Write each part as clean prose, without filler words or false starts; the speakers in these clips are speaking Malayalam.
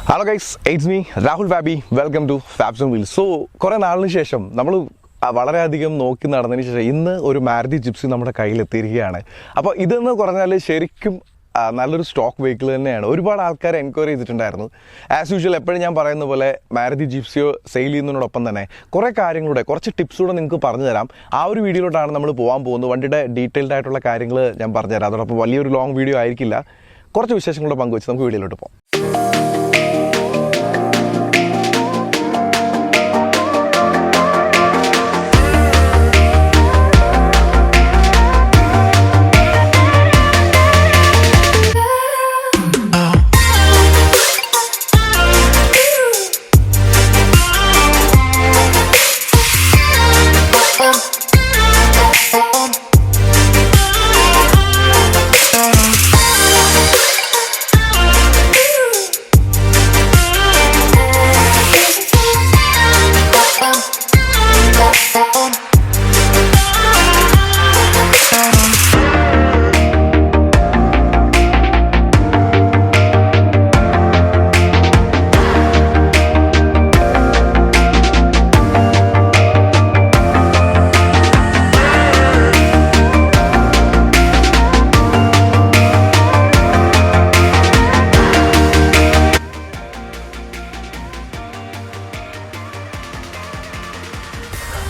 Hello guys, it's me Rahul Fabi. Welcome to fabs and wheels. കുറേ നാളിന് ശേഷം നമ്മൾ വളരെയധികം നോക്കി നടന്നതിന് ശേഷം ഇന്ന് ഒരു മാരുതി ജിപ്സി നമ്മുടെ കയ്യിലെത്തിയിരിക്കുകയാണ്. അപ്പോൾ ഇതെന്ന് പറഞ്ഞാൽ ശരിക്കും നല്ലൊരു സ്റ്റോക്ക് വെഹിക്കിൾ തന്നെയാണ്. ഒരുപാട് ആൾക്കാർ എൻക്വയറി ചെയ്തിട്ടുണ്ടായിരുന്നു. ആസ് യൂഷ്വൽ എപ്പോഴും ഞാൻ പറയുന്ന പോലെ മാരുതി ജിപ്സിയോ സെയിൽ ചെയ്യുന്നതിനോടൊപ്പം തന്നെ കുറേ കാര്യങ്ങളുടെ കുറച്ച് ടിപ്സ് കൂടെ നിങ്ങൾക്ക് പറഞ്ഞു തരാം. ആ ഒരു വീഡിയോയിലോട്ടാണ് നമ്മൾ പോകാൻ പോകുന്നത്. വണ്ടിയുടെ ഡീറ്റെയിൽഡ് ആയിട്ടുള്ള കാര്യങ്ങൾ ഞാൻ പറഞ്ഞുതരാം. അതോടൊപ്പം വലിയൊരു ലോങ് വീഡിയോ ആയിരിക്കില്ല, കുറച്ച് വിശേഷങ്ങളുടെ പങ്കുവെച്ച് നമുക്ക് വീഡിയോയിലോട്ട് പോകാം.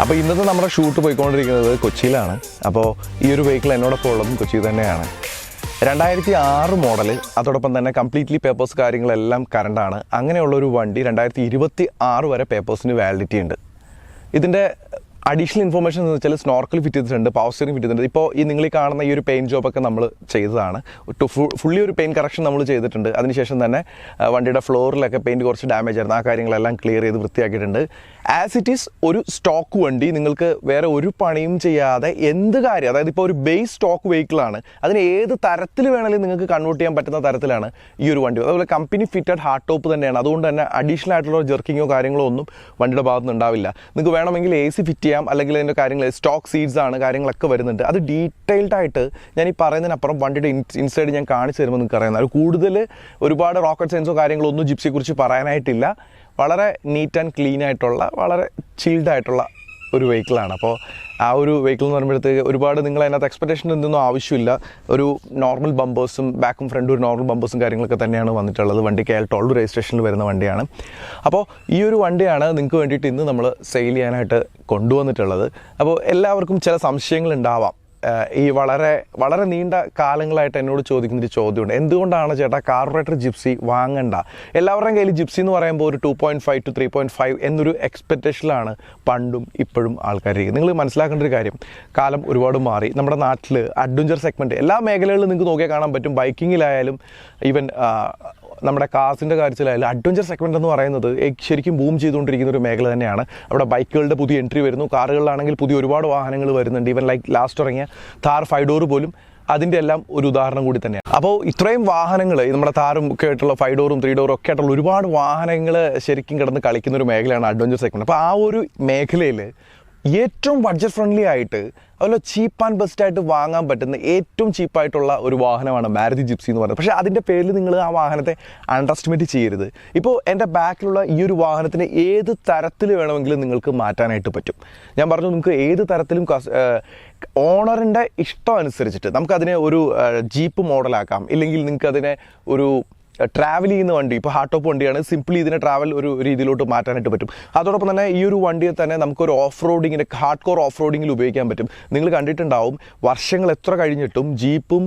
അപ്പോൾ ഇന്നത്തെ നമ്മുടെ ഷൂട്ട് പോയിക്കൊണ്ടിരിക്കുന്നത് കൊച്ചിയിലാണ്. അപ്പോൾ ഈ ഒരു വെഹിക്കിൾ എന്നോടൊപ്പം ഉള്ളതും കൊച്ചി തന്നെയാണ്. 2006 മോഡൽ, അതോടൊപ്പം തന്നെ കംപ്ലീറ്റ്ലി പേപ്പേഴ്സ് കാര്യങ്ങളെല്ലാം കറണ്ടാണ്. അങ്ങനെയുള്ളൊരു വണ്ടി 2026 വരെ പേപ്പേഴ്സിന് വാലിഡിറ്റി ഉണ്ട്. ഇതിൻ്റെ അഡീഷണൽ ഇൻഫർമേഷൻ എന്ന് വെച്ചാൽ സ്നോർക്കൽ ഫിറ്റ് ചെയ്തിട്ടുണ്ട്, പവർ സ്റ്റിയറിംഗ് ഫിറ്റ് ചെയ്തിട്ടുണ്ട്. ഇപ്പോൾ നിങ്ങൾ ഈ കാണുന്ന ഈ ഒരു പെയിൻറ്റ് ജോബൊക്കെ നമ്മൾ ചെയ്തതാണ്. ഫുള്ളി ഒരു പെയിൻറ്റ് കറക്ഷൻ നമ്മൾ ചെയ്തിട്ടുണ്ട്. അതിനുശേഷം തന്നെ വണ്ടിയുടെ ഫ്ലോറിലൊക്കെ പെയിൻറ്റ് കുറച്ച് ഡാമേജ് ആയിരുന്നു. ആ കാര്യങ്ങളെല്ലാം ക്ലിയർ ചെയ്ത് വൃത്തിയാക്കിയിട്ടുണ്ട്. ആസ് ഇറ്റ് ഈസ് ഒരു സ്റ്റോക്ക് വണ്ടി, നിങ്ങൾക്ക് വേറെ ഒരു പണിയും ചെയ്യാതെ എന്ത് കാര്യം, അതായത് ഇപ്പോൾ ഒരു ബേസ് സ്റ്റോക്ക് വെഹിക്കിളാണ്, അതിന് ഏത് തരത്തിൽ വേണമെങ്കിലും നിങ്ങൾക്ക് കൺവേർട്ട് ചെയ്യാൻ പറ്റുന്ന തരത്തിലാണ് ഈ ഒരു വണ്ടി. അതുപോലെ കമ്പനി ഫിറ്റഡ് ഹാർഡ് ടോപ്പ് തന്നെയാണ്. അതുകൊണ്ട് തന്നെ അഡീഷണൽ ആയിട്ടുള്ള ജെർക്കിങ്ങോ കാര്യങ്ങളോ ഒന്നും വണ്ടിയുടെ ഭാഗത്ത് നിന്ന് ഉണ്ടാവില്ല. നിങ്ങൾക്ക് വേണമെങ്കിൽ AC ഫിറ്റ് ചെയ്യാം, അല്ലെങ്കിൽ അതിൻ്റെ കാര്യങ്ങൾ സ്റ്റോക്ക് സീറ്റ്സ് ആണ്, കാര്യങ്ങളൊക്കെ വരുന്നുണ്ട്. അത് ഡീറ്റെയിൽഡ് ആയിട്ട് ഞാൻ ഈ പറയുന്നതിനപ്പുറം വണ്ടിയുടെ ഇൻസൈഡ് ഞാൻ കാണിച്ചു തരുമ്പോൾ നിങ്ങൾക്ക് അറിയുന്നത്. കൂടുതൽ ഒരുപാട് റോക്കറ്റ് സയൻസോ കാര്യങ്ങളോ ഒന്നും ജിപ്സിയെക്കുറിച്ച് പറയാനായിട്ടില്ല. വളരെ നീറ്റ് ആൻഡ് ക്ലീൻ ആയിട്ടുള്ള, വളരെ ചിൽഡ് ആയിട്ടുള്ള ഒരു വെഹിക്കിളാണ്. അപ്പോൾ ആ ഒരു വെഹിക്കിൾ എന്ന് പറയുമ്പോഴത്തേക്ക് ഒരുപാട് നിങ്ങൾ അതിനകത്ത് എക്സ്പെക്ടേഷൻ എന്തൊന്നും ആവശ്യമില്ല. ഒരു നോർമൽ ബമ്പേഴ്സും ബാക്കും ഫ്രണ്ടും ഒരു നോർമൽ ബമ്പേഴ്സും കാര്യങ്ങളൊക്കെ തന്നെയാണ് വന്നിട്ടുള്ളത്. വണ്ടി KL 12 രജിസ്ട്രേഷനിൽ വരുന്ന വണ്ടിയാണ്. അപ്പോൾ ഈ ഒരു വണ്ടിയാണ് നിങ്ങൾക്ക് വേണ്ടിയിട്ട് ഇന്ന് നമ്മൾ സെയിൽ ചെയ്യാനായിട്ട് കൊണ്ടുവന്നിട്ടുള്ളത്. അപ്പോൾ എല്ലാവർക്കും ചില സംശയങ്ങൾ ഉണ്ടാവാം. ഈ വളരെ വളരെ നീണ്ട കാലങ്ങളായിട്ട് എന്നോട് ചോദിക്കുന്നൊരു ചോദ്യമുണ്ട്, എന്തുകൊണ്ടാണ് ചേട്ടാ കാർബറേറ്റർ ജിപ്സി വാങ്ങണ്ട? എല്ലാവരുടെയും കയ്യിൽ ജിപ്സി എന്ന് പറയുമ്പോൾ ഒരു 2.5 to 3.5 എന്നൊരു എക്സ്പെക്റ്റേഷനിലാണ് പണ്ടും ഇപ്പോഴും ആൾക്കാർ. നിങ്ങൾ മനസ്സിലാക്കേണ്ട ഒരു കാര്യം, കാലം ഒരുപാട് മാറി. നമ്മുടെ നാട്ടിൽ അഡ്വഞ്ചർ സെഗ്മെൻറ്റ് എല്ലാ മേഖലകളിലും നിങ്ങൾക്ക് നോക്കിയാൽ കാണാൻ പറ്റും. ബൈക്കിങ്ങിലായാലും ഈവൻ നമ്മുടെ കാസിൻ്റെ കാര്യത്തിലായാലും അഡ്വഞ്ചർ സെഗ്മെൻറ്റ് എന്ന് പറയുന്നത് ശരിക്കും ബൂം ചെയ്തുകൊണ്ടിരിക്കുന്ന ഒരു മേഖല തന്നെയാണ്. അവിടെ ബൈക്കുകളുടെ പുതിയ എൻട്രി വരുന്നു, കാറുകളിലാണെങ്കിൽ പുതിയ ഒരുപാട് വാഹനങ്ങൾ വരുന്നുണ്ട്. ഈവൻ ലൈക്ക് ലാസ്റ്റ് ഇറങ്ങിയ Thar 5 Door പോലും അതിൻ്റെ എല്ലാം ഒരു ഉദാഹരണം കൂടി തന്നെയാണ്. അപ്പോൾ ഇത്രയും വാഹനങ്ങൾ, നമ്മുടെ താറും ഒക്കെ ആയിട്ടുള്ള 5 Door 3 Door ഒക്കെ ആയിട്ടുള്ള ഒരുപാട് വാഹനങ്ങൾ ശരിക്കും കിടന്ന് കളിക്കുന്ന ഒരു മേഖലയാണ് അഡ്വഞ്ചർ സെഗ്മെൻറ്റ്. അപ്പോൾ ആ ഒരു മേഖലയിൽ ഏറ്റവും ബഡ്ജറ്റ് ഫ്രണ്ട്ലി ആയിട്ട്, അതുപോലെ ചീപ്പ് ആൻഡ് ബെസ്റ്റ് ആയിട്ട് വാങ്ങാൻ പറ്റുന്ന ഏറ്റവും ചീപ്പായിട്ടുള്ള ഒരു വാഹനമാണ് മാരുതി ജിപ്സി എന്ന് പറയുന്നത്. പക്ഷേ അതിൻ്റെ പേരിൽ നിങ്ങൾ ആ വാഹനത്തെ അണ്ടർ എസ്റ്റിമേറ്റ് ചെയ്യരുത്. ഇപ്പോൾ എൻ്റെ ബാക്കിലുള്ള ഈ ഒരു വാഹനത്തിന് ഏത് തരത്തിൽ വേണമെങ്കിലും നിങ്ങൾക്ക് മാറ്റാനായിട്ട് പറ്റും. ഞാൻ പറഞ്ഞു, നിങ്ങൾക്ക് ഏത് തരത്തിലും ഓണറിൻ്റെ ഇഷ്ടം അനുസരിച്ചിട്ട് നമുക്കതിനെ ഒരു ജീപ്പ് മോഡലാക്കാം, ഇല്ലെങ്കിൽ നിങ്ങൾക്കതിനെ ഒരു ട്രാവൽ ചെയ്യുന്ന വണ്ടി, ഇപ്പോൾ ഹാർഡ് ടോപ്പ് വണ്ടിയാണ്, സിംപ്ലി ഇതിനെ ട്രാവൽ ഒരു രീതിയിലോട്ട് മാറ്റാനായിട്ട് പറ്റും. അതോടൊപ്പം തന്നെ ഈ ഒരു വണ്ടിയെ തന്നെ നമുക്കൊരു ഓഫ് റോഡിങ്ങിൻ്റെ ഹാർഡ് കോർ ഓഫ് റോഡിങ്ങിൽ ഉപയോഗിക്കാൻ പറ്റും. നിങ്ങൾ കണ്ടിട്ടുണ്ടാവും, വർഷങ്ങൾ എത്ര കഴിഞ്ഞിട്ടും ജീപ്പും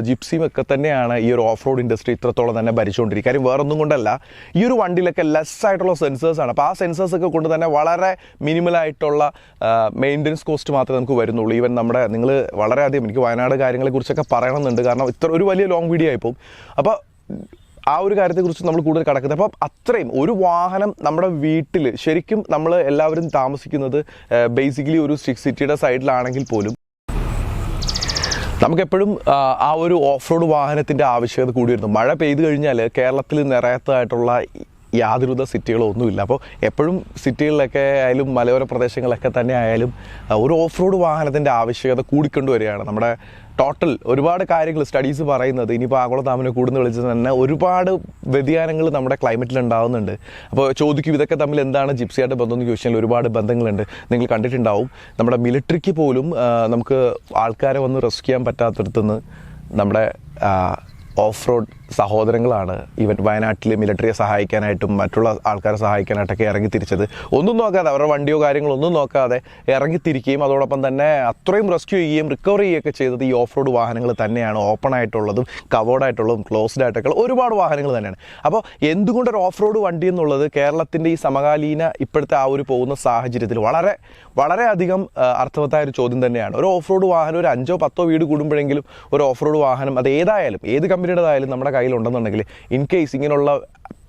ജിപ്സിയും ഒക്കെ തന്നെയാണ് ഈ ഒരു ഓഫ് റോഡ് ഇൻഡസ്ട്രി ഇത്രത്തോളം തന്നെ ഭരിച്ചുകൊണ്ടിരിക്കുക. കാര്യം വേറൊന്നും കൊണ്ടല്ല, ഈ ഒരു വണ്ടിയിലൊക്കെ ലെസ് ആയിട്ടുള്ള സെൻസേഴ്സാണ്. അപ്പോൾ ആ സെൻസേഴ്സൊക്കെ കൊണ്ട് തന്നെ വളരെ മിനിമലായിട്ടുള്ള മെയിൻ്റനൻസ് കോസ്റ്റ് മാത്രമേ നമുക്ക് വരുന്നുള്ളൂ. ഈവൻ നിങ്ങൾ വളരെയധികം, എനിക്ക് വയനാട് കാര്യങ്ങളെക്കുറിച്ചൊക്കെ പറയണമെന്നുണ്ട്, കാരണം ഇത്ര ഒരു വലിയ ലോങ് വീഡിയോ ആയിപ്പോൾ. അപ്പോൾ ആ ഒരു കാര്യത്തെക്കുറിച്ച് നമ്മൾ കൂടുതൽ കിടക്കുന്നത്. അപ്പം അത്രയും ഒരു വാഹനം നമ്മുടെ വീട്ടിൽ ശരിക്കും നമ്മൾ എല്ലാവരും താമസിക്കുന്നത് ബേസിക്കലി ഒരു സിറ്റിയുടെ സൈഡിലാണെങ്കിൽ പോലും നമുക്കെപ്പോഴും ആ ഒരു ഓഫ് റോഡ് വാഹനത്തിൻ്റെ ആവശ്യകത കൂടി വരുന്നു. മഴ പെയ്തു കഴിഞ്ഞാൽ കേരളത്തിൽ നിറയാത്തതായിട്ടുള്ള യാതൊരുവിധ സിറ്റികളൊന്നുമില്ല. അപ്പോൾ എപ്പോഴും സിറ്റികളിലൊക്കെ ആയാലും മലയോര പ്രദേശങ്ങളിലൊക്കെ തന്നെ ആയാലും ഒരു ഓഫ് റോഡ് വാഹനത്തിൻ്റെ ആവശ്യകത കൂടിക്കൊണ്ടുവരികയാണ്. നമ്മുടെ ടോട്ടൽ ഒരുപാട് കാര്യങ്ങൾ സ്റ്റഡീസ് പറയുന്നത് ഇനിയിപ്പോൾ ആഗോളതാപനം കൂടുന്ന വിളിച്ചത് തന്നെ ഒരുപാട് വ്യതിയാനങ്ങൾ നമ്മുടെ ക്ലൈമറ്റിൽ ഉണ്ടാകുന്നുണ്ട്. അപ്പോൾ ചോദിക്കും ഇതൊക്കെ തമ്മിൽ എന്താണ് ജിപ്സിയായിട്ട് ബന്ധം എന്ന് ചോദിച്ചാൽ ഒരുപാട് ബന്ധങ്ങളുണ്ട്. നിങ്ങൾ കണ്ടിട്ടുണ്ടാവും നമ്മുടെ മിലിറ്ററിക്ക് പോലും നമുക്ക് ആൾക്കാരെ വന്ന് റെസ്ക്യൂ ചെയ്യാൻ പറ്റാത്തടത്തുനിന്ന് നമ്മുടെ ഓഫ് റോഡ് സഹോദരങ്ങളാണ് ഈവൻ വയനാട്ടിൽ മിലിറ്ററിയെ സഹായിക്കാനായിട്ടും മറ്റുള്ള ആൾക്കാരെ സഹായിക്കാനായിട്ടൊക്കെ ഇറങ്ങി തിരിച്ചത്. ഒന്നും നോക്കാതെ അവരുടെ വണ്ടിയോ കാര്യങ്ങളോ ഒന്നും നോക്കാതെ ഇറങ്ങിത്തിരിക്കുകയും അതോടൊപ്പം തന്നെ അത്രയും റെസ്ക്യൂ ചെയ്യുകയും റിക്കവർ ചെയ്യുകയൊക്കെ ചെയ്തത് ഈ ഓഫ് റോഡ് വാഹനങ്ങൾ തന്നെയാണ്. ഓപ്പൺ ആയിട്ടുള്ളതും കവേർഡായിട്ടുള്ളതും ക്ലോസ്ഡ് ആയിട്ടൊക്കെ ഒരുപാട് വാഹനങ്ങൾ തന്നെയാണ്. അപ്പോൾ എന്തുകൊണ്ടൊരു ഓഫ് റോഡ് വണ്ടി എന്നുള്ളത് കേരളത്തിൻ്റെ ഈ സമകാലീന ഇപ്പോഴത്തെ ആ ഒരു പോകുന്ന സാഹചര്യത്തിൽ വളരെയധികം അർത്ഥവത്തായ ഒരു ചോദ്യം തന്നെയാണ്. ഒരു ഓഫ് റോഡ് വാഹനം ഒരു 5 or 10 വീട് കൂടുമ്പോഴെങ്കിലും ഒരു ഓഫ് റോഡ് വാഹനം അത് ഏതായാലും ഏത് കമ്പനിയുടേതായാലും നമ്മുടെ കയ്യിലുണ്ടെന്നുണ്ടെങ്കിൽ ഇൻ കേസ് ഇങ്ങനെയുള്ള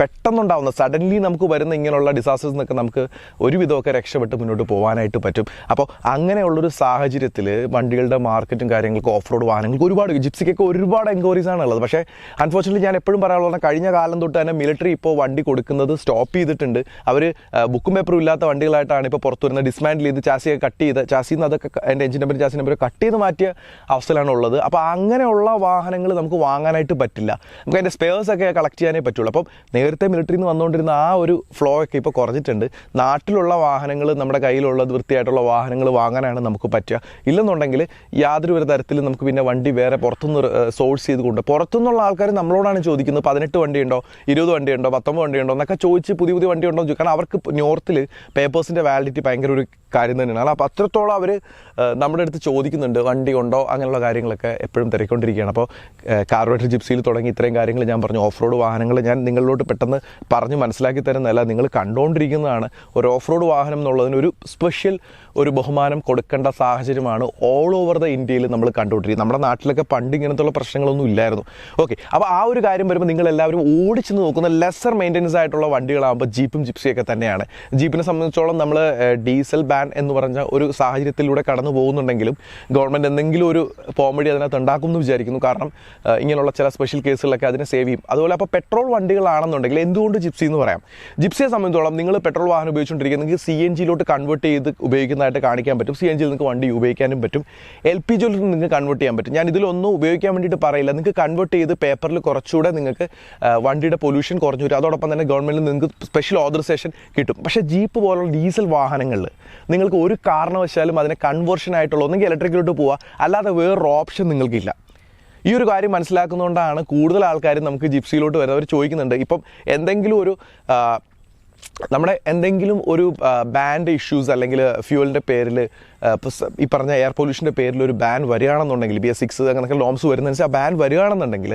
പെട്ടെന്നുണ്ടാവുന്ന സഡൻലി നമുക്ക് വരുന്ന ഇങ്ങനെയുള്ള ഡിസാസ്റ്റേഴ്സ് എന്നൊക്കെ നമുക്ക് ഒരുവിധമൊക്കെ രക്ഷപ്പെട്ട് മുന്നോട്ട് പോകാനായിട്ട് പറ്റും. അപ്പോൾ അങ്ങനെയുള്ളൊരു സാഹചര്യത്തിൽ വണ്ടികളുടെ മാർക്കറ്റും കാര്യങ്ങൾക്ക് ഓഫ് റോഡ് വാഹനങ്ങൾക്ക് ഒരുപാട് ജിപ്സിക്കൊക്കെ ഒരുപാട് എൻക്വയറീസ് ആണ് ഉള്ളത്. പക്ഷേ അൺഫോർച്യുനേറ്റ്ലി ഞാൻ എപ്പോഴും പറയാനുള്ളത് കഴിഞ്ഞ കാലം തൊട്ട് തന്നെ മിലിറ്ററി ഇപ്പോൾ വണ്ടി കൊടുക്കുന്നത് സ്റ്റോപ്പ് ചെയ്തിട്ടുണ്ട്. അവർ ബുക്കും പേപ്പറും ഇല്ലാത്ത വണ്ടികളായിട്ടാണ് ഇപ്പോൾ പുറത്തു വരുന്നത്. ഡിസ്മാൻഡിൽ ചെയ്ത് ചാസിയൊക്കെ കട്ട് ചെയ്ത് ചാസിന്ന് അതൊക്കെ എൻ്റെ engine number chassis number cut ചെയ്ത് മാറ്റിയ അവസ്ഥയിലാണ് ഉള്ളത്. അപ്പോൾ അങ്ങനെയുള്ള വാഹനങ്ങൾ നമുക്ക് വാങ്ങാനായിട്ട് പറ്റില്ല. നമുക്ക് അതിൻ്റെ സ്പെയർസൊക്കെ കളക്ട് ചെയ്യാനേ പറ്റുള്ളൂ. അപ്പം നേരത്തെ മിലിറ്ററിയിൽ നിന്ന് വന്നുകൊണ്ടിരുന്ന ആ ഒരു ഫ്ലോ ഒക്കെ ഇപ്പോൾ കുറഞ്ഞിട്ടുണ്ട്. നാട്ടിലുള്ള വാഹനങ്ങൾ നമ്മുടെ കയ്യിലുള്ളത് വൃത്തിയായിട്ടുള്ള വാഹനങ്ങൾ വാങ്ങാനാണ് നമുക്ക് പറ്റുക. ഇല്ലെന്നുണ്ടെങ്കിൽ യാതൊരു ഒരു തരത്തിലും നമുക്ക് പിന്നെ വണ്ടി വേറെ പുറത്തുനിന്ന് സോഴ്സ് ചെയ്തുകൊണ്ട് പുറത്തുനിന്നുള്ള ആൾക്കാർ നമ്മളോടാണ് ചോദിക്കുന്നത് 18 വണ്ടിയുണ്ടോ, 20 വണ്ടിയുണ്ടോ, 19 വണ്ടിയുണ്ടോ എന്നൊക്കെ ചോദിച്ച് പുതിയ വണ്ടി ഉണ്ടോ എന്ന് ചോദിക്കും. കാരണം അവർക്ക് നോർത്തിൽ പേപ്പേഴ്സിൻ്റെ വാലിഡിറ്റി ഭയങ്കര ഒരു കാര്യം തന്നെയാണ്. അപ്പോൾ അത്രത്തോളം അവർ നമ്മുടെ അടുത്ത് ചോദിക്കുന്നുണ്ട് വണ്ടി ഉണ്ടോ അങ്ങനെയുള്ള കാര്യങ്ങളൊക്കെ എപ്പോഴും തിരക്കൊണ്ടിരിക്കുകയാണ്. അപ്പോൾ കാർബറേറ്റർ ജിപ്സിയിൽ തുടങ്ങി ഇത്രയും കാര്യങ്ങൾ ഞാൻ പറഞ്ഞു. ഓഫ് റോഡ് വാഹനങ്ങൾ ഞാൻ നിങ്ങളിലോട്ട് പെട്ടെന്ന് പറഞ്ഞ് മനസ്സിലാക്കി തരുന്നതല്ല, നിങ്ങൾ കണ്ടുകൊണ്ടിരിക്കുന്നതാണ്. ഒരു ഓഫ് റോഡ് വാഹനം എന്നുള്ളതിന് ഒരു സ്പെഷ്യൽ ഒരു ബഹുമാനം കൊടുക്കേണ്ട സാഹചര്യമാണ് ഓൾ ഓവർ ദ ഇന്ത്യയിൽ നമ്മൾ കണ്ടുകൊണ്ടിരിക്കുന്നത്. നമ്മുടെ നാട്ടിലൊക്കെ പണ്ട് ഇങ്ങനത്തുള്ള പ്രശ്നങ്ങളൊന്നും ഇല്ലായിരുന്നു. ഓക്കെ, അപ്പോൾ ആ ഒരു കാര്യം വരുമ്പോൾ നിങ്ങളെല്ലാവരും ഓടിച്ചു നോക്കുന്ന ലെസർ മെയിൻ്റനൻസ് ആയിട്ടുള്ള വണ്ടികളാകുമ്പോൾ ജീപ്പും ജിപ്സിയൊക്കെ തന്നെയാണ്. ജീപ്പിനെ സംബന്ധിച്ചോളം നമ്മൾ ഡീസൽ ബാൻ എന്ന് പറഞ്ഞ ഒരു സാഹചര്യത്തിലൂടെ കടന്നു പോകുന്നുണ്ടെങ്കിലും ഗവൺമെൻറ് എന്തെങ്കിലും ഒരു പോംവഴി അതിനകത്ത് ഉണ്ടാക്കും എന്ന് വിചാരിക്കുന്നു. കാരണം ഇങ്ങനെയുള്ള ചില സ്പെഷ്യൽ കേസുകളൊക്കെ അതിനെ സേവ് ചെയ്യും. അതുപോലെ അപ്പോൾ പെട്രോൾ വണ്ടികളാണെന്നുണ്ടെങ്കിൽ എന്തുകൊണ്ട് ജിപ്സി എന്ന് പറയാം. ജിപ്സിയെ സംബന്ധിച്ചോളം നിങ്ങൾ പെട്രോൾ വാഹനം ഉപയോഗിച്ചുകൊണ്ടിരിക്കുന്നത് നിങ്ങൾക്ക് CNGയിലോട്ട് കൺവേർട്ട് ചെയ്ത് ഉപയോഗിക്കുന്നതായിട്ട് കാണിക്കാൻ പറ്റും. CNGയിൽ നിങ്ങൾക്ക് വണ്ടി ഉപയോഗിക്കാനും പറ്റും. LPGയിലോട്ട് നിങ്ങൾക്ക് കൺവേർട്ട് ചെയ്യാൻ പറ്റും. ഞാൻ ഇതിലൊന്നും ഉപയോഗിക്കാൻ വേണ്ടിയിട്ട് പറയില്ല. നിങ്ങൾക്ക് കൺവേർട്ട് ചെയ്ത് പേപ്പറിൽ കുറച്ചുകൂടെ നിങ്ങൾക്ക് വണ്ടിയുടെ പൊല്യൂഷൻ കുറഞ്ഞു വരും. അതോടൊപ്പം തന്നെ ഗവൺമെൻറ്റിൽ നിങ്ങൾക്ക് സ്പെഷ്യൽ ഓതറൈസേഷൻ കിട്ടും. പക്ഷേ ജീപ്പ് പോലുള്ള ഡീസൽ വാഹനങ്ങളിൽ നിങ്ങൾക്ക് ഒരു കാരണവശാലും അതിനെ കൺവേർഷൻ ആയിട്ടുള്ള ഒന്നെങ്കിൽ ഇലക്ട്രിക്കിലോട്ട് പോവുക, അല്ലാതെ വേറൊരു ഓപ്ഷൻ നിങ്ങൾക്കില്ല. ഈ ഒരു കാര്യം മനസ്സിലാക്കുന്നതുകൊണ്ടാണ് കൂടുതൽ ആൾക്കാരും നമുക്ക് ജിപ്സിയിലോട്ട് വരുന്നത്. അവർ ചോദിക്കുന്നുണ്ട് ഇപ്പം എന്തെങ്കിലും ഒരു ബാൻഡ് ഇഷ്യൂസ് അല്ലെങ്കിൽ ഫ്യൂവലിൻ്റെ പേരിൽ ഈ പറഞ്ഞ എയർ പൊല്യൂഷൻ്റെ പേരിൽ ഒരു ബാൻ വരികയാണെന്നുണ്ടെങ്കിൽ BS6 അങ്ങനെയൊക്കെ ലോംസ് വരുന്നതനുസരിച്ച് ആ ബാൻ വരികയാണെന്നുണ്ടെങ്കിൽ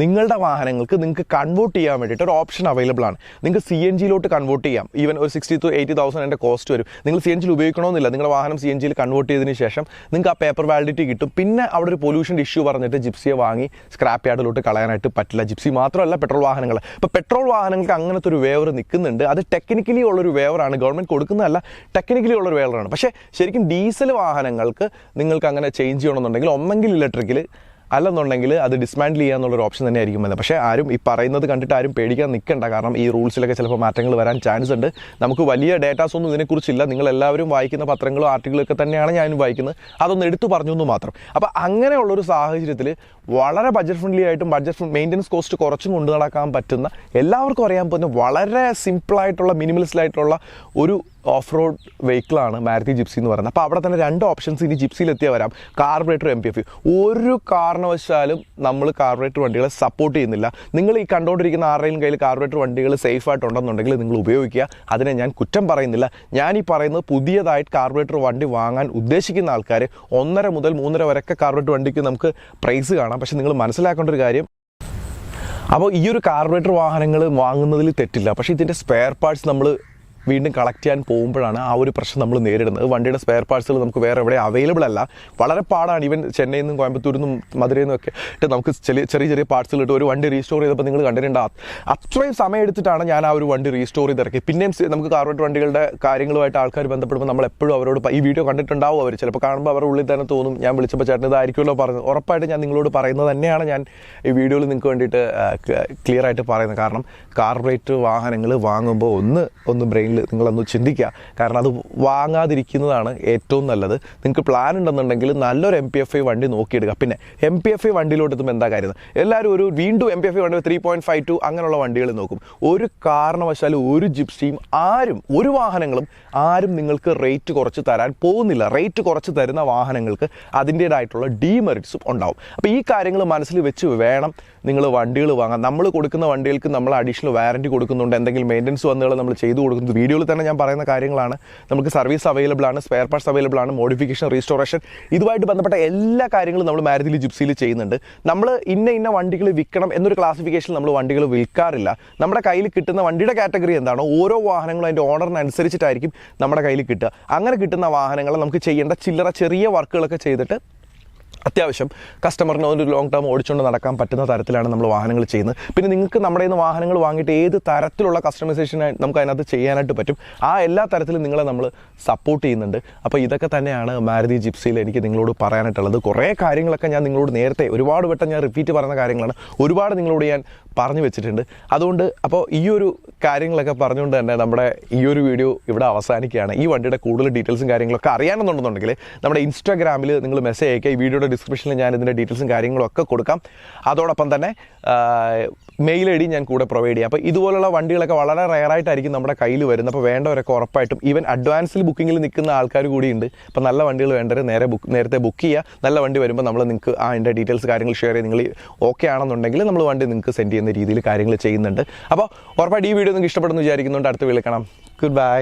നിങ്ങളുടെ വാഹനങ്ങൾക്ക് നിങ്ങൾക്ക് കൺവേർട്ട് ചെയ്യാൻ വേണ്ടിയിട്ട് ഒരു ഓപ്ഷൻ അവൈലബിൾ ആണ്. നിങ്ങൾക്ക് CNGയിലോട്ട് കൺവേർട്ട് ചെയ്യാം. ഈവൻ ഒരു 60,000 to 80,000 എൻ്റെ കോസ്റ്റ് വരും. നിങ്ങൾ CNGയിൽ ഉപയോഗിക്കണമെന്നില്ല. നിങ്ങളുടെ വാഹനം CNGയിൽ കൺവേർട്ട് ചെയ്തതിന് ശേഷം നിങ്ങൾക്ക് ആ പേപ്പർ വാലിഡിറ്റി കിട്ടും. പിന്നെ അവിടെ ഒരു പൊല്യൂഷൻ ഇഷ്യൂ പറഞ്ഞിട്ട് ജിപ്സിയെ വാങ്ങി സ്ക്രാപ്പ് യാർഡിലോട്ട് കളയാനായിട്ട് പറ്റില്ല. ജിപ്സി മാത്രമല്ല പെട്രോൾ വാഹനങ്ങൾ. ഇപ്പോൾ പെട്രോൾ വാഹനങ്ങൾക്ക് അങ്ങനത്തെ ഒരു വേവർ നിൽക്കുന്നുണ്ട്. അത് ടെക്നിക്കലി ഉള്ളൊരു വേവറാണ്, ഗവൺമെൻറ് കൊടുക്കുന്നതല്ല, ടെക്നിക്കലി ഉള്ളൊരു വേവറാണ്. പക്ഷേ ശരിക്കും ഡീസൽ വാഹനങ്ങൾക്ക് നിങ്ങൾക്ക് അങ്ങനെ ചേഞ്ച് ചെയ്യണമെന്നുണ്ടെങ്കിൽ ഒന്നെങ്കിൽ ഇലക്ട്രിക്കൽ അല്ലെന്നുണ്ടെങ്കിൽ അത് ഡിസ്മാൻഡിൽ ചെയ്യാന്നുള്ളൊരു ഓപ്ഷൻ തന്നെ ആയിരിക്കും വരുന്നത്. പക്ഷേ ആരും ഈ പറയുന്നത് കണ്ടിട്ട് ആരും പേടിക്കാൻ നിൽക്കണ്ട. കാരണം ഈ റൂൾസിലൊക്കെ ചിലപ്പോൾ മാറ്റങ്ങൾ വരാൻ ചാൻസ് ഉണ്ട്. നമുക്ക് വലിയ ഡേറ്റാസ് ഒന്നും ഇതിനെക്കുറിച്ചില്ല. നിങ്ങളെല്ലാവരും വായിക്കുന്ന പത്രങ്ങളും ആർട്ടിക്കിളൊക്കെ തന്നെയാണ് ഞാനും വായിക്കുന്നത്. അതൊന്ന് എടുത്തു പറഞ്ഞു എന്ന് മാത്രം. അപ്പോൾ അങ്ങനെയുള്ളൊരു സാഹചര്യത്തിൽ വളരെ ബഡ്ജറ്റ് ഫ്രണ്ട്ലി ആയിട്ടും ബഡ്ജറ്റ് മെയിൻ്റനൻസ് കോസ്റ്റ് കുറച്ചും കൊണ്ടു നടക്കാൻ പറ്റുന്ന എല്ലാവർക്കും അറിയാൻ പറ്റുന്ന വളരെ സിമ്പിളായിട്ടുള്ള മിനിമലിസ്റ്റിലായിട്ടുള്ള ഒരു ഓഫ് റോഡ് വെഹിക്കിളാണ് മാരുതി ജിപ്സി എന്ന് പറയുന്നത്. അപ്പോൾ അവിടെ തന്നെ 2 ഓപ്ഷൻസ് ഇനി ജിപ്സിയിലെത്തിയാൽ വരാം. Carburettor MPF. ഒരു കാരണവശാലും നമ്മൾ കാർബറേറ്റർ വണ്ടികളെ സപ്പോർട്ട് ചെയ്യുന്നില്ല. നിങ്ങൾ ഈ കണ്ടുകൊണ്ടിരിക്കുന്ന ആരുടെയും കയ്യിൽ കാർബറേറ്റർ വണ്ടികൾ സേഫായിട്ടുണ്ടെന്നുണ്ടെങ്കിൽ നിങ്ങൾ ഉപയോഗിക്കുക. അതിനെ ഞാൻ കുറ്റം പറയുന്നില്ല. ഞാൻ ഈ പറയുന്നത് പുതിയതായിട്ട് കാർബറേറ്റർ വണ്ടി വാങ്ങാൻ ഉദ്ദേശിക്കുന്ന ആൾക്കാർ 1.5 മുതൽ 3.5 വരെയൊക്കെ കാർബറേറ്റർ വണ്ടിക്ക് നമുക്ക് പ്രൈസ് കാണാം. പക്ഷേ നിങ്ങൾ മനസ്സിലാക്കേണ്ട ഒരു കാര്യം, അപ്പോൾ ഈ ഒരു കാർബറേറ്റർ വാഹനങ്ങൾ വാങ്ങുന്നതിൽ തെറ്റില്ല. പക്ഷേ ഇതിൻ്റെ സ്പെയർ പാർട്സ് നമ്മൾ വീണ്ടും കളക്ട് ചെയ്യാൻ പോകുമ്പോഴാണ് ആ ഒരു പ്രശ്നം നമ്മൾ നേരിടുന്നത്. വണ്ടിയുടെ സ്പെയർ പാർട്സുകൾ നമുക്ക് വേറെ എവിടെ അവൈലബിൾ അല്ല. വളരെ പാടാണ്. ഈവൻ ചെന്നൈയിൽ നിന്നും കോയമ്പത്തൂരിൽ നിന്നും മധുരയിൽ നിന്നൊക്കെ നമുക്ക് ചെറിയ പാർട്സുകൾ ഇട്ട് ഒരു വണ്ടി റീസ്റ്റോർ ചെയ്തപ്പോൾ നിങ്ങൾ കണ്ടിട്ടുണ്ടാകും. അത്രയും സമയം എടുത്തിട്ടാണ് ഞാൻ ആ ഒരു വണ്ടി റീസ്റ്റോർ ചെയ്ത് ഇറക്കി. പിന്നെയും നമുക്ക് കാർബറേറ്റർ വണ്ടികളുടെ കാര്യങ്ങളുമായിട്ട് ആൾക്കാർ ബന്ധപ്പെടുമ്പോൾ നമ്മൾ എപ്പോഴും അവരോട് ഈ വീഡിയോ കണ്ടിട്ടുണ്ടാവും. അവർ ചിലപ്പോൾ കാണുമ്പോൾ അവരുടെ ഉള്ളിൽ തന്നെ തോന്നും ഞാൻ വിളിച്ചപ്പോൾ ചേട്ടൻ ഇതായിരിക്കുമല്ലോ പറഞ്ഞത്. ഉറപ്പായിട്ട് ഞാൻ നിങ്ങളോട് പറയുന്നത് തന്നെയാണ് ഞാൻ ഈ വീഡിയോയിൽ നിങ്ങൾക്ക് വേണ്ടിയിട്ട് ക്ലിയർ ആയിട്ട് പറയുന്നത്. കാരണം കാർബറേറ്റർ വാഹനങ്ങൾ വാങ്ങുമ്പോൾ ഒന്ന് ബ്രെയിനിൽ പേരിൽ നിങ്ങളൊന്ന് ചിന്തിക്കുക. കാരണം അത് വാങ്ങാതിരിക്കുന്നതാണ് ഏറ്റവും നല്ലത്. നിങ്ങൾക്ക് പ്ലാൻ ഉണ്ടെന്നുണ്ടെങ്കിൽ നല്ലൊരു MPFI വണ്ടി നോക്കിയെടുക്കുക. പിന്നെ MPFI വണ്ടിയിലോട്ട് എത്തുമ്പോൾ എന്താ കാര്യം, എല്ലാവരും വീണ്ടും MPFI വണ്ടി 3.52 അങ്ങനെയുള്ള വണ്ടികൾ നോക്കും. ഒരു കാരണവശാലും ഒരു ജിപ്സിയും ഒരു വാഹനങ്ങളും നിങ്ങൾക്ക് റേറ്റ് കുറച്ച് തരാൻ പോകുന്നില്ല. റേറ്റ് കുറച്ച് തരുന്ന വാഹനങ്ങൾക്ക് അതിൻ്റേതായിട്ടുള്ള ഡീമെറിറ്റ്സും ഉണ്ടാവും. അപ്പോൾ ഈ കാര്യങ്ങൾ മനസ്സിൽ വെച്ച് വേണം നിങ്ങൾ വണ്ടികൾ വാങ്ങാൻ. നമ്മൾ കൊടുക്കുന്ന വണ്ടികൾക്ക് നമ്മൾ അഡീഷണൽ വാറൻറ്റി കൊടുക്കുന്നുണ്ട്, എന്തെങ്കിലും മെയിൻ്റനൻസ് വന്നുകൾ നമ്മൾ ചെയ്തു കൊടുക്കുന്നത്. വീഡിയോയിൽ തന്നെ ഞാൻ പറയുന്ന കാര്യങ്ങളാണ്. നമുക്ക് സർവീസ് അവൈലബിൾ ആണ്, സ്പെയർ പാർട്സ് അവൈലബിൾ ആണ്, മോഡിഫിക്കേഷൻ, റീസ്റ്റോറേഷൻ, ഇതുമായിട്ട് ബന്ധപ്പെട്ട എല്ലാ കാര്യങ്ങളും നമ്മൾ മാരുതിയിൽ ജിപ്സിയിൽ ചെയ്യുന്നുണ്ട്. നമ്മൾ ഇന്ന വണ്ടികൾ വിൽക്കണം എന്നൊരു ക്ലാസിഫിക്കേഷനിൽ നമ്മൾ വണ്ടികൾ വിൽക്കാറില്ല. നമ്മുടെ കയ്യിൽ കിട്ടുന്ന വണ്ടിയുടെ കാറ്റഗറി എന്താണോ ഓരോ വാഹനങ്ങളും അതിൻ്റെ ഓർഡറിനനുസരിച്ചിട്ടായിരിക്കും നമ്മുടെ കയ്യിൽ കിട്ടുക. അങ്ങനെ കിട്ടുന്ന വാഹനങ്ങൾ നമുക്ക് ചെയ്യേണ്ട ചെറിയ വർക്കുകളൊക്കെ ചെയ്തിട്ട് അത്യാവശ്യം കസ്റ്റമറിന് ഒരു ലോങ് ടേം ഓടിച്ചുകൊണ്ട് നടക്കാൻ പറ്റുന്ന തരത്തിലാണ് നമ്മൾ വാഹനങ്ങൾ ചെയ്യുന്നത്. പിന്നെ നിങ്ങൾക്ക് നമ്മുടെ നിന്ന് വാഹനങ്ങൾ വാങ്ങിയിട്ട് ഏത് തരത്തിലുള്ള കസ്റ്റമൈസേഷൻ നമുക്ക് അതിനകത്ത് ചെയ്യാനായിട്ട് പറ്റും. ആ എല്ലാ തരത്തിലും നിങ്ങളെ നമ്മൾ സപ്പോർട്ട് ചെയ്യുന്നുണ്ട്. അപ്പോൾ ഇതൊക്കെ തന്നെയാണ് മാരുതി ജിപ്സിയിൽ എനിക്ക് നിങ്ങളോട് പറയാനായിട്ടുള്ളത്. കുറേ കാര്യങ്ങളൊക്കെ ഞാൻ നിങ്ങളോട് നേരത്തെ ഒരുപാട് വട്ടം ഞാൻ റിപ്പീറ്റ് പറയുന്ന കാര്യങ്ങളാണ്. ഒരുപാട് നിങ്ങളോട് ഞാൻ പറഞ്ഞു വെച്ചിട്ടുണ്ട്. അതുകൊണ്ട് അപ്പോൾ ഈ ഒരു കാര്യങ്ങളൊക്കെ പറഞ്ഞുകൊണ്ട് തന്നെ നമ്മുടെ ഈ ഒരു വീഡിയോ ഇവിടെ അവസാനിക്കുകയാണ്. ഈ വണ്ടിയുടെ കൂടുതൽ ഡീറ്റെയിൽസും കാര്യങ്ങളൊക്കെ അറിയാനെന്നുണ്ടെന്നുണ്ടെങ്കിൽ നമ്മുടെ ഇൻസ്റ്റാഗ്രാമിൽ നിങ്ങൾ മെസ്സേജ് അയക്കുക. ഈ വീഡിയോയുടെ ഡിസ്ക്രിപ്ഷനിൽ ഞാൻ ഇതിൻ്റെ ഡീറ്റെയിൽസും കാര്യങ്ങളും ഒക്കെ കൊടുക്കാം. അതോടൊപ്പം തന്നെ മെയിൽ ID ഞാൻ കൂടെ പ്രൊവൈഡ് ചെയ്യാം. അപ്പോൾ ഇതുപോലുള്ള വണ്ടികളൊക്കെ വളരെ റെയറായിട്ടായിരിക്കും നമ്മുടെ കയ്യിൽ വരുന്നത്. അപ്പോൾ വേണ്ടവരൊക്കെ ഉറപ്പായിട്ടും ഈവൻ അഡ്വാൻസിൽ ബുക്കിങ്ങിൽ നിൽക്കുന്ന ആൾക്കാർ കൂടിയുണ്ട്. അപ്പോൾ നല്ല വണ്ടികൾ വേണ്ടവർ നേരത്തെ ബുക്ക് ചെയ്യുക. നല്ല വണ്ടി വരുമ്പോൾ നമ്മൾ നിങ്ങൾക്ക് അതിൻ്റെ ഡീറ്റെയിൽസ് കാര്യങ്ങൾ ഷെയർ ചെയ്ത് നിങ്ങൾ ഓക്കെ ആണെന്നുണ്ടെങ്കിൽ നമ്മൾ വണ്ടി നിങ്ങൾക്ക് സെൻഡ് ചെയ്യുന്ന രീതിയിൽ കാര്യങ്ങൾ ചെയ്യുന്നുണ്ട്. അപ്പോൾ ഉറപ്പായിട്ട് ഈ വീഡിയോ നിങ്ങൾക്ക് ഇഷ്ടപ്പെടുന്നു വിചാരിക്കുന്നുണ്ട്. അടുത്ത് വിളിക്കണം. Good bye.